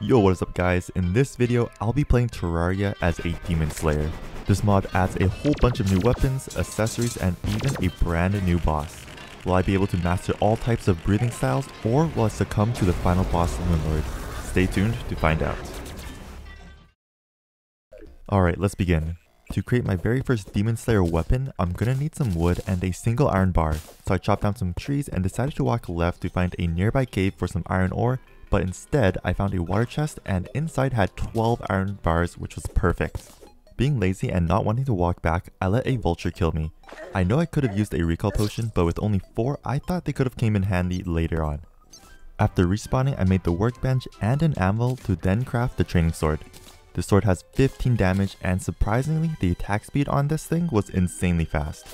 Yo, what is up guys? In this video, I'll be playing Terraria as a demon slayer. This mod adds a whole bunch of new weapons, accessories, and even a brand new boss. Will I be able to master all types of breathing styles, or will I succumb to the final boss, Moonlord? Stay tuned to find out. Alright, let's begin. To create my very first demon slayer weapon, I'm gonna need some wood and a single iron bar. So I chopped down some trees and decided to walk left to find a nearby cave for some iron ore, but instead I found a water chest and inside had 12 iron bars, which was perfect. Being lazy and not wanting to walk back, I let a vulture kill me. I know I could have used a recall potion, but with only 4, I thought they could have came in handy later on. After respawning, I made the workbench and an anvil to then craft the training sword. The sword has 15 damage and surprisingly, the attack speed on this thing was insanely fast.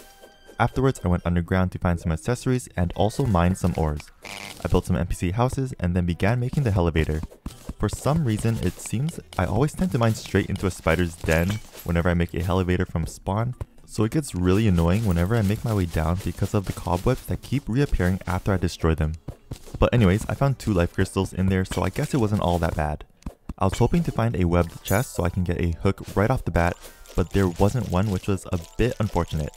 Afterwards, I went underground to find some accessories and also mined some ores. I built some NPC houses and then began making the elevator. For some reason, it seems I always tend to mine straight into a spider's den whenever I make a elevator from spawn, so it gets really annoying whenever I make my way down because of the cobwebs that keep reappearing after I destroy them. But anyways, I found 2 life crystals in there, so I guess it wasn't all that bad. I was hoping to find a webbed chest so I can get a hook right off the bat, but there wasn't one, which was a bit unfortunate.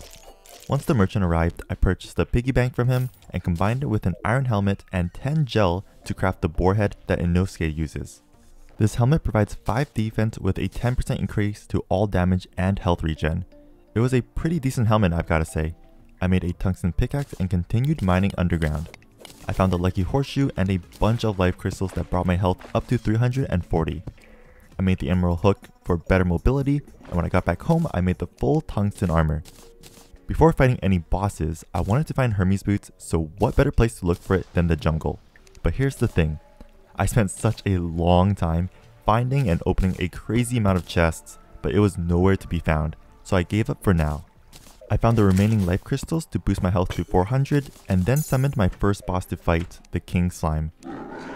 Once the merchant arrived, I purchased a piggy bank from him and combined it with an iron helmet and 10 gel to craft the boar head that Inosuke uses. This helmet provides 5 defense with a 10% increase to all damage and health regen. It was a pretty decent helmet, I've gotta say. I made a tungsten pickaxe and continued mining underground. I found a lucky horseshoe and a bunch of life crystals that brought my health up to 340. I made the emerald hook for better mobility, and when I got back home, I made the full tungsten armor. Before fighting any bosses, I wanted to find Hermes boots, so what better place to look for it than the jungle? But here's the thing, I spent such a long time finding and opening a crazy amount of chests, but it was nowhere to be found, so I gave up for now. I found the remaining life crystals to boost my health to 400 and then summoned my first boss to fight, the King Slime.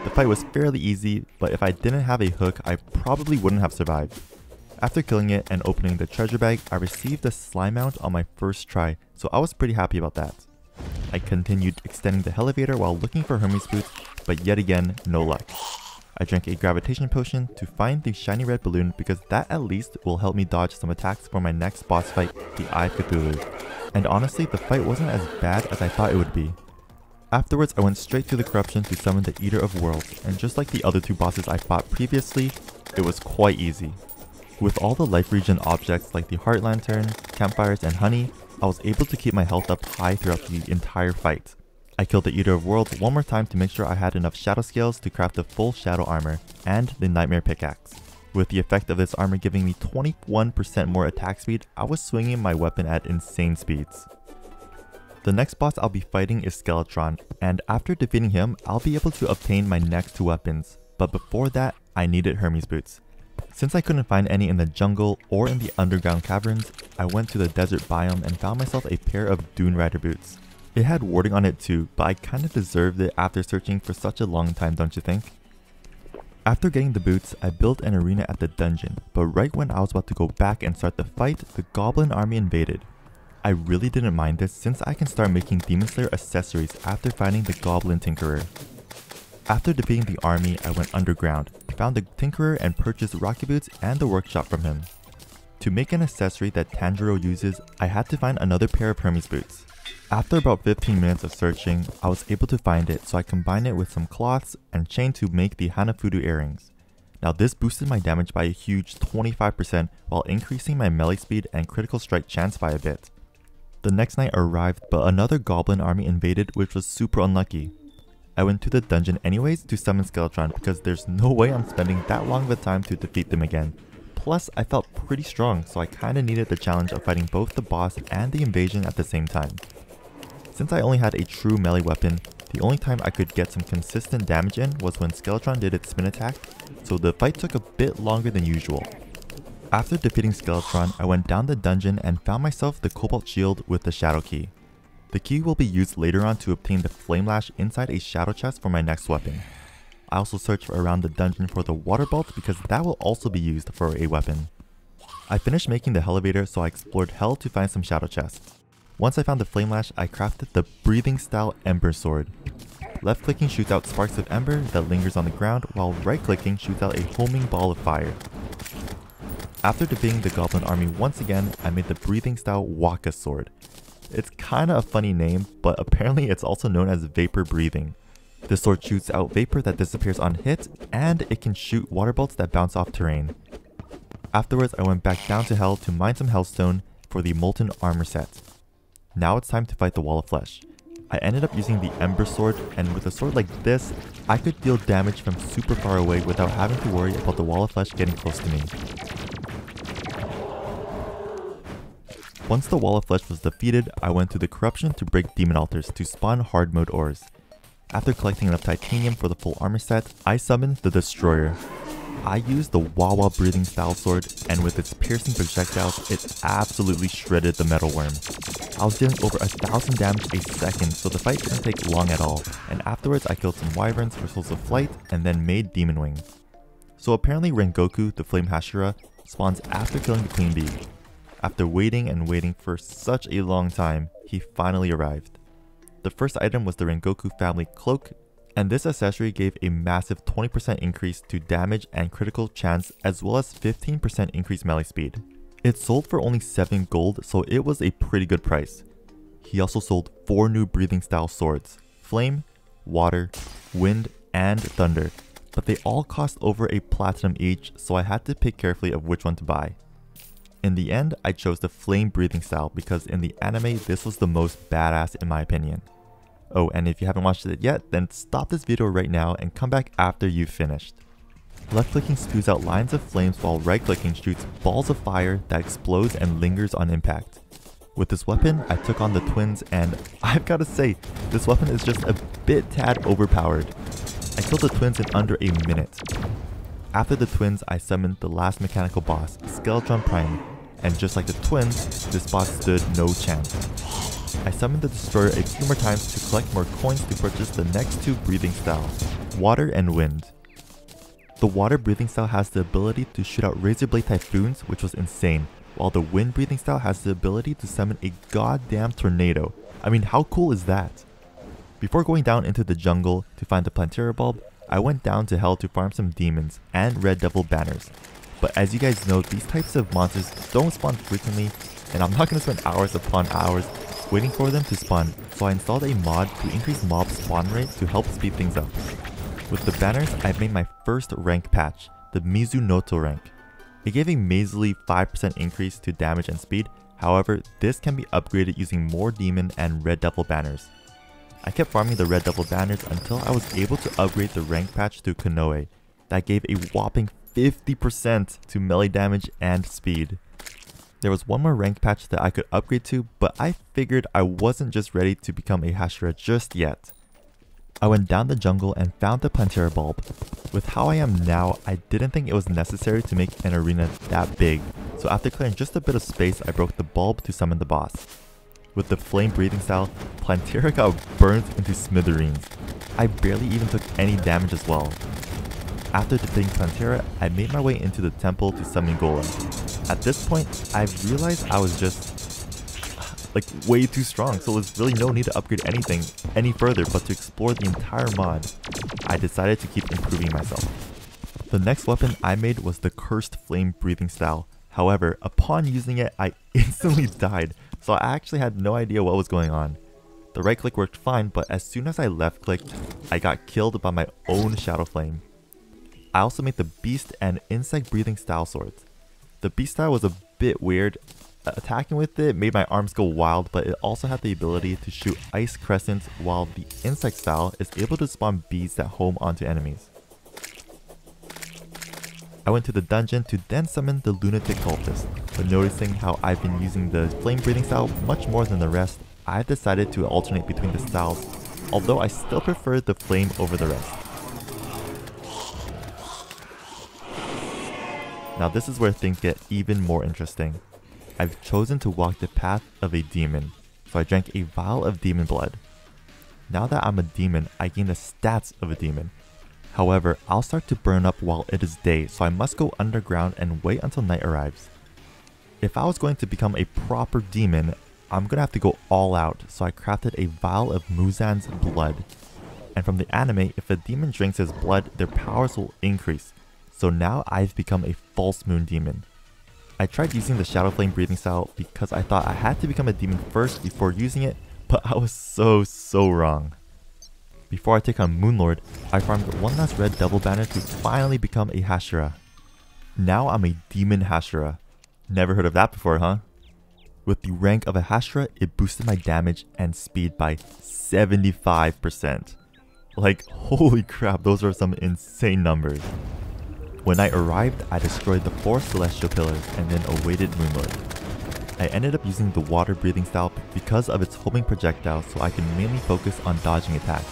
The fight was fairly easy, but if I didn't have a hook, I probably wouldn't have survived. After killing it and opening the treasure bag, I received a slime mount on my first try, so I was pretty happy about that. I continued extending the elevator while looking for Hermes boots, but yet again, no luck. I drank a gravitation potion to find the shiny red balloon because that at least will help me dodge some attacks for my next boss fight, the Eye of Cthulhu. And honestly, the fight wasn't as bad as I thought it would be. Afterwards, I went straight to the corruption to summon the Eater of Worlds, and just like the other 2 bosses I fought previously, it was quite easy. With all the life regen objects like the heart lantern, campfires, and honey, I was able to keep my health up high throughout the entire fight. I killed the Eater of Worlds one more time to make sure I had enough shadow scales to craft the full shadow armor and the nightmare pickaxe. With the effect of this armor giving me 21% more attack speed, I was swinging my weapon at insane speeds. The next boss I'll be fighting is Skeletron, and after defeating him, I'll be able to obtain my next 2 weapons, but before that, I needed Hermes boots. Since I couldn't find any in the jungle or in the underground caverns, I went to the desert biome and found myself a pair of Dune Rider boots. It had warding on it too, but I kinda deserved it after searching for such a long time, don't you think? After getting the boots, I built an arena at the dungeon, but right when I was about to go back and start the fight, the goblin army invaded. I really didn't mind this since I can start making Demon Slayer accessories after finding the Goblin Tinkerer. After defeating the army, I went underground, found the Tinkerer and purchased Rocky Boots and the workshop from him. To make an accessory that Tanjiro uses, I had to find another pair of Hermes boots. After about 15 minutes of searching, I was able to find it, so I combined it with some cloths and chain to make the Hanafudu earrings. Now this boosted my damage by a huge 25% while increasing my melee speed and critical strike chance by a bit. The next night arrived, but another goblin army invaded, which was super unlucky. I went to the dungeon anyways to summon Skeletron because there's no way I'm spending that long of a time to defeat them again. Plus, I felt pretty strong, so I kinda needed the challenge of fighting both the boss and the invasion at the same time. Since I only had a true melee weapon, the only time I could get some consistent damage in was when Skeletron did its spin attack, so the fight took a bit longer than usual. After defeating Skeletron, I went down the dungeon and found myself the Cobalt Shield with the Shadow Key. The key will be used later on to obtain the Flame Lash inside a shadow chest for my next weapon. I also searched around the dungeon for the Water Bolt because that will also be used for a weapon. I finished making the elevator, so I explored hell to find some shadow chests. Once I found the Flame Lash, I crafted the Breathing Style Ember Sword. Left clicking shoots out sparks of ember that lingers on the ground, while right clicking shoots out a homing ball of fire. After defeating the goblin army once again, I made the breathing style Waka sword. It's kinda a funny name, but apparently it's also known as vapor breathing. This sword shoots out vapor that disappears on hit, and it can shoot water bolts that bounce off terrain. Afterwards, I went back down to hell to mine some hellstone for the molten armor set. Now it's time to fight the wall of flesh. I ended up using the ember sword, and with a sword like this, I could deal damage from super far away without having to worry about the wall of flesh getting close to me. Once the wall of flesh was defeated, I went to the corruption to break demon altars to spawn hard mode ores. After collecting enough titanium for the full armor set, I summoned the destroyer. I used the Wawa breathing style sword, and with its piercing projectiles, it absolutely shredded the metal worm. I was dealing over 1000 damage a second, so the fight didn't take long at all, and afterwards I killed some wyverns for souls of flight and then made demon wings. So apparently Rengoku, the flame Hashira, spawns after killing the queen bee. After waiting and waiting for such a long time, he finally arrived. The first item was the Rengoku family cloak, and this accessory gave a massive 20% increase to damage and critical chance, as well as 15% increased melee speed. It sold for only 7 gold, so it was a pretty good price. He also sold 4 new breathing style swords: flame, water, wind, and thunder, but they all cost over a platinum each, so I had to pick carefully of which one to buy. In the end, I chose the flame breathing style because in the anime this was the most badass in my opinion. Oh, and if you haven't watched it yet, then stop this video right now and come back after you've finished. Left clicking spews out lines of flames while right clicking shoots balls of fire that explodes and lingers on impact. With this weapon, I took on the twins, and I've gotta say, this weapon is just a bit tad overpowered. I killed the twins in under a minute. After the twins, I summoned the last mechanical boss, Skeletron Prime, and just like the twins, this boss stood no chance. I summoned the destroyer a few more times to collect more coins to purchase the next 2 breathing styles, water and wind. The water breathing style has the ability to shoot out razor blade typhoons, which was insane, while the wind breathing style has the ability to summon a goddamn tornado. I mean, how cool is that? Before going down into the jungle to find the Plantera bulb, I went down to hell to farm some demons and red devil banners. But as you guys know, these types of monsters don't spawn frequently, and I'm not going to spend hours upon hours waiting for them to spawn, so I installed a mod to increase mob spawn rate to help speed things up. With the banners, I've made my first rank patch, the Mizunoto rank. It gave a measly 5% increase to damage and speed, however, this can be upgraded using more demon and red devil banners. I kept farming the red devil banners until I was able to upgrade the rank patch to Konoe. That gave a whopping 50% to melee damage and speed. There was one more rank patch that I could upgrade to, but I figured I wasn't just ready to become a Hashira just yet. I went down the jungle and found the Plantera bulb. With how I am now, I didn't think it was necessary to make an arena that big, so after clearing just a bit of space, I broke the bulb to summon the boss. With the flame breathing style, Plantera got burned into smithereens. I barely even took any damage as well. After defeating Plantera, I made my way into the temple to summon Golem. At this point, I realized I was just like way too strong, so there's really no need to upgrade anything any further but to explore the entire mod. I decided to keep improving myself. The next weapon I made was the cursed flame breathing style. However, upon using it, I instantly died, so I actually had no idea what was going on. The right click worked fine, but as soon as I left clicked, I got killed by my own shadow flame. I also made the beast and insect breathing style swords. The beast style was a bit weird. Attacking with it made my arms go wild, but it also had the ability to shoot ice crescents, while the insect style is able to spawn bees that home onto enemies. I went to the dungeon to then summon the lunatic cultist, but noticing how I've been using the flame breathing style much more than the rest, I decided to alternate between the styles, although I still prefer the flame over the rest. Now this is where things get even more interesting. I've chosen to walk the path of a demon, so I drank a vial of demon blood. Now that I'm a demon, I gain the stats of a demon. However, I'll start to burn up while it is day, so I must go underground and wait until night arrives. If I was going to become a proper demon, I'm gonna have to go all out, so I crafted a vial of Muzan's blood. and from the anime, if a demon drinks his blood, their powers will increase. So now I've become a false moon demon. I tried using the Shadow Flame breathing style because I thought I had to become a demon first before using it, but I was so wrong. Before I take on Moonlord, I farmed one last red double banner to finally become a Hashira. Now I'm a demon Hashira. Never heard of that before, huh? With the rank of a Hashira, it boosted my damage and speed by 75%. Like, holy crap, those are some insane numbers. When I arrived, I destroyed the 4 celestial pillars and then awaited Moonlord. I ended up using the water breathing style because of its homing projectile, so I can mainly focus on dodging attacks.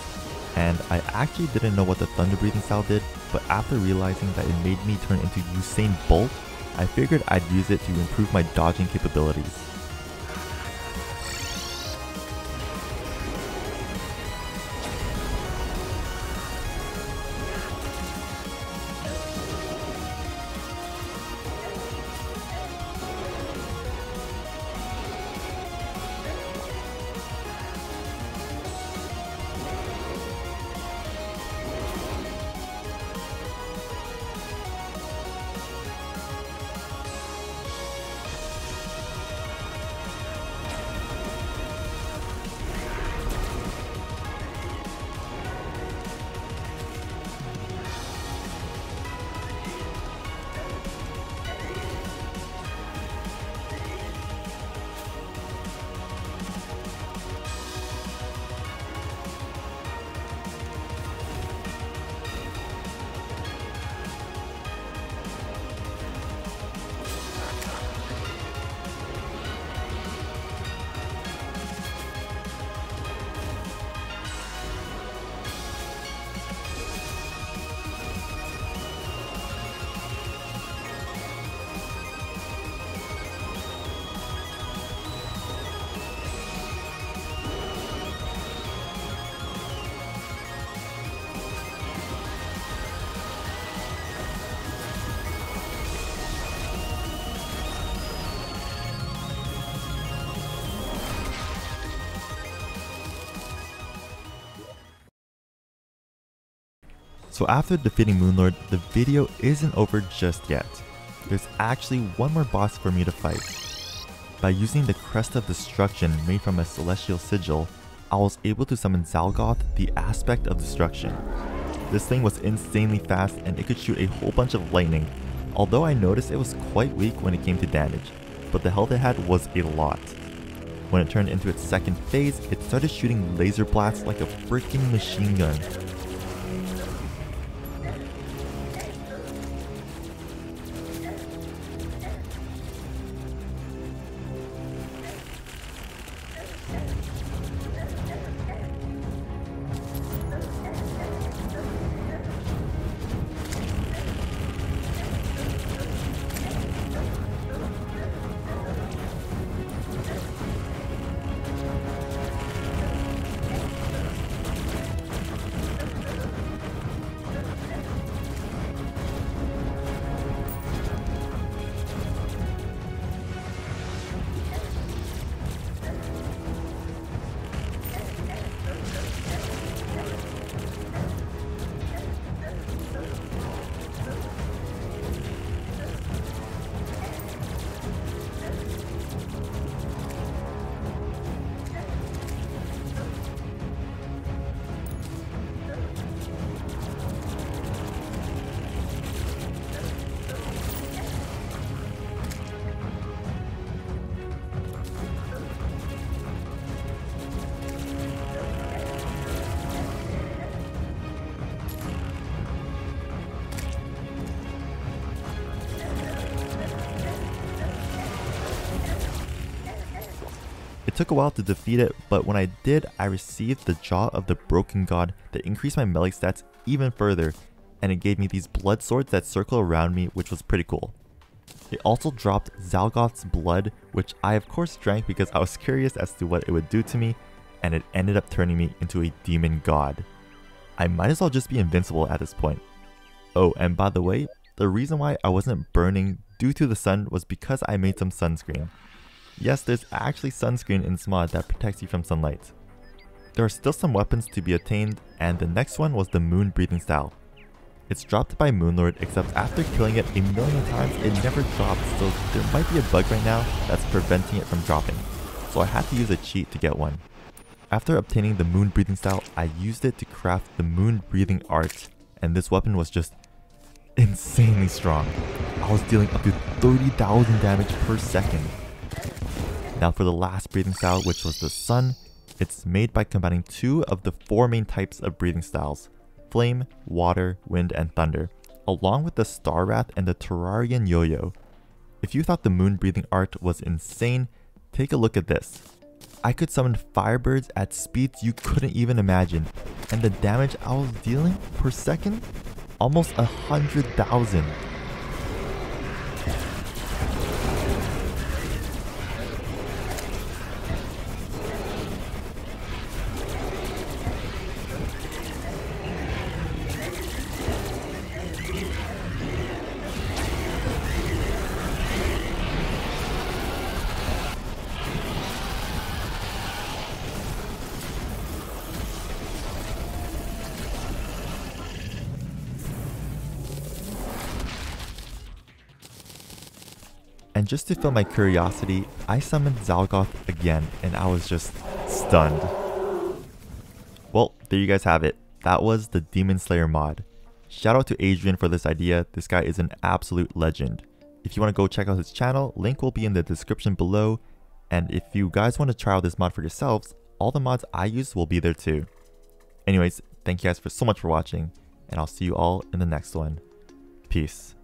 And I actually didn't know what the thunder breathing style did, but after realizing that it made me turn into Usain Bolt, I figured I'd use it to improve my dodging capabilities. So after defeating Moonlord, the video isn't over just yet. There's actually one more boss for me to fight. By using the Crest of Destruction made from a celestial sigil, I was able to summon Zalgoth, the Aspect of Destruction. This thing was insanely fast and it could shoot a whole bunch of lightning, although I noticed it was quite weak when it came to damage, but the health it had was a lot. When it turned into its second phase, it started shooting laser blasts like a freaking machine gun. It took a while to defeat it, but when I did, I received the Jaw of the Broken God that increased my melee stats even further, and it gave me these blood swords that circle around me, which was pretty cool. It also dropped Zalgoth's blood, which I of course drank because I was curious as to what it would do to me, and it ended up turning me into a demon god. I might as well just be invincible at this point. Oh, and by the way, the reason why I wasn't burning due to the sun was because I made some sunscreen. Yes, there's actually sunscreen in this mod that protects you from sunlight. There are still some weapons to be attained, and the next one was the moon breathing style. It's dropped by Moonlord, except after killing it a million times, it never drops, so there might be a bug right now that's preventing it from dropping. So I had to use a cheat to get one. After obtaining the moon breathing style, I used it to craft the moon breathing art, and this weapon was just insanely strong. I was dealing up to 30,000 damage per second. Now for the last breathing style, which was the sun, it's made by combining 2 of the 4 main types of breathing styles: flame, water, wind, and thunder, along with the Star Wrath and the Terrarian Yo-Yo. If you thought the moon breathing art was insane, take a look at this. I could summon firebirds at speeds you couldn't even imagine, and the damage I was dealing per second? Almost 100,000. And just to fill my curiosity, I summoned Zalgoth again, and I was just stunned. Well, there you guys have it. That was the Demon Slayer mod. Shout out to Adrian for this idea. This guy is an absolute legend. If you want to go check out his channel, link will be in the description below. And if you guys want to try out this mod for yourselves, all the mods I use will be there too. Anyways, thank you guys so much for watching, and I'll see you all in the next one. Peace.